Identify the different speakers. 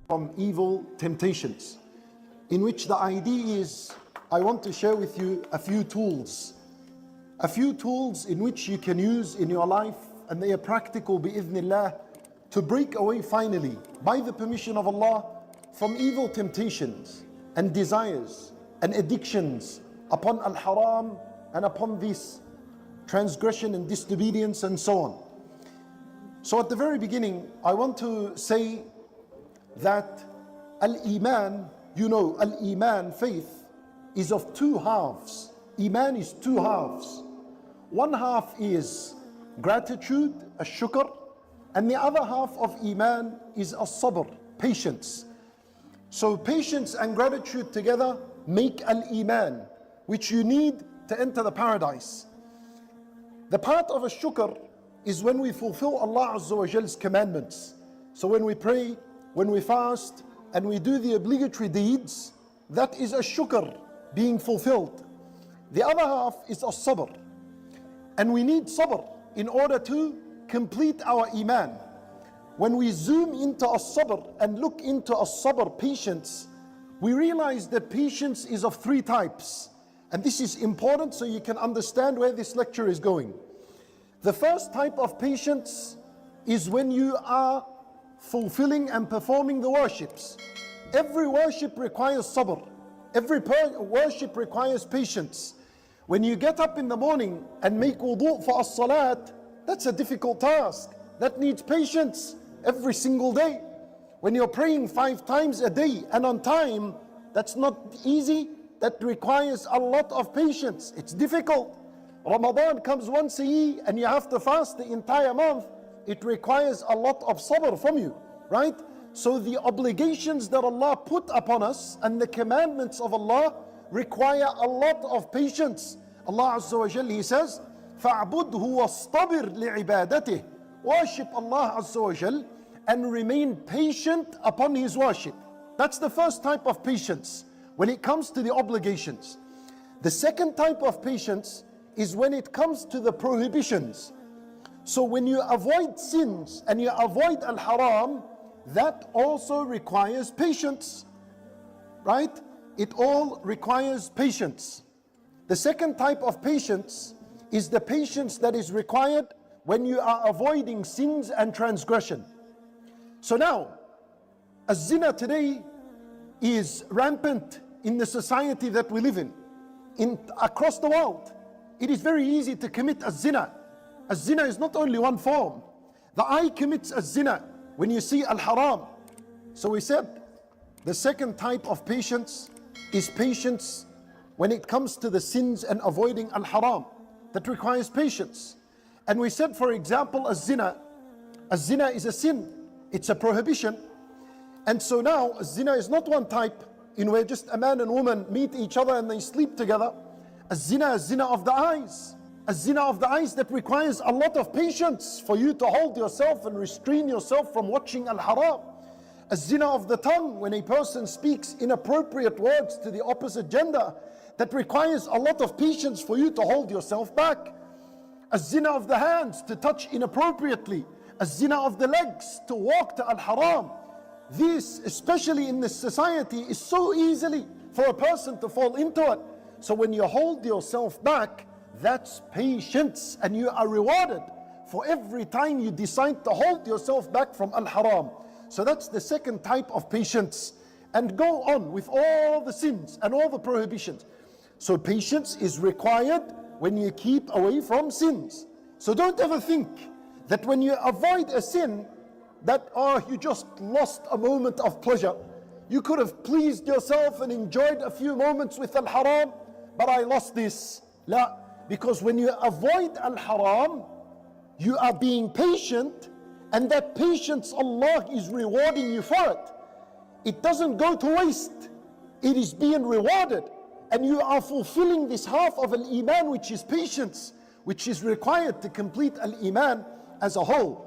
Speaker 1: from evil temptations, in which the idea is I want to share with you a few tools in which you can use in your life, and they are practical bi'idhnillah, to break away finally, by the permission of Allah, from evil temptations and desires and addictions upon al-haram and upon this transgression and disobedience and so on. So at the very beginning, I want to say that al-Iman, al-Iman, faith, is of two halves. Iman is two halves. One half is gratitude, ash-shukr, and the other half of Iman is as-sabr, patience. So patience and gratitude together make al-Iman, which you need to enter the paradise. The part of ash-shukr is when we fulfill Allah Azza wa Jal's commandments. So when we pray, when we fast, and we do the obligatory deeds, that is ash-shukr being fulfilled. The other half is as-sabr. And we need sabr in order to complete our iman. When we zoom into as-sabr and look into as-sabr, patience, we realize that patience is of three types. And this is important so you can understand where this lecture is going. The first type of patience is when you are fulfilling and performing the worships. Every worship requires sabr. Every worship requires patience. When you get up in the morning and make wudu for as-salat, that's a difficult task. That needs patience every single day. When you're praying 5 times a day and on time, that's not easy. That requires a lot of patience. It's difficult. Ramadan comes once a year and you have to fast the entire month. It requires a lot of sabr from you, right? So the obligations that Allah put upon us and the commandments of Allah require a lot of patience. Allah Azza wa Jalla, He says, فَاعْبُدْهُ وَاصْطَبِرْ لِعِبَادَتِهِ. Worship Allah Azza wa Jalla and remain patient upon His worship. That's the first type of patience when it comes to the obligations. The second type of patience is when it comes to the prohibitions. So when you avoid sins and you avoid al-haram, that also requires patience, right? It all requires patience. The second type of patience is the patience that is required when you are avoiding sins and transgression. So now, az-zina today is rampant in the society that we live in across the world. It is very easy to commit az-zina. Az-zina is not only one form. The eye commits az-zina when you see al-haram. So we said the second type of patience is patience when it comes to the sins and avoiding al-haram. That requires patience. And we said, for example, az-zina. Az-zina is a sin. It's a prohibition. And so now, az-zina is not one type in where just a man and woman meet each other and they sleep together. Az-zina is zina of the eyes. A zina of the eyes that requires a lot of patience for you to hold yourself and restrain yourself from watching al-haram. A zina of the tongue, when a person speaks inappropriate words to the opposite gender, that requires a lot of patience for you to hold yourself back. A zina of the hands, to touch inappropriately. A zina of the legs, to walk to al-haram. This, especially in this society, is so easily for a person to fall into it. So when you hold yourself back, that's patience, and you are rewarded for every time you decide to hold yourself back from al-haram. So that's the second type of patience. And go on with all the sins and all the prohibitions. So patience is required when you keep away from sins. So don't ever think that when you avoid a sin, that you just lost a moment of pleasure. You could have pleased yourself and enjoyed a few moments with al-haram, but I lost this. La. Because when you avoid al-haram, you are being patient, and that patience, Allah is rewarding you for it. It doesn't go to waste. It is being rewarded. And you are fulfilling this half of al-Iman, which is patience, which is required to complete al-Iman as a whole.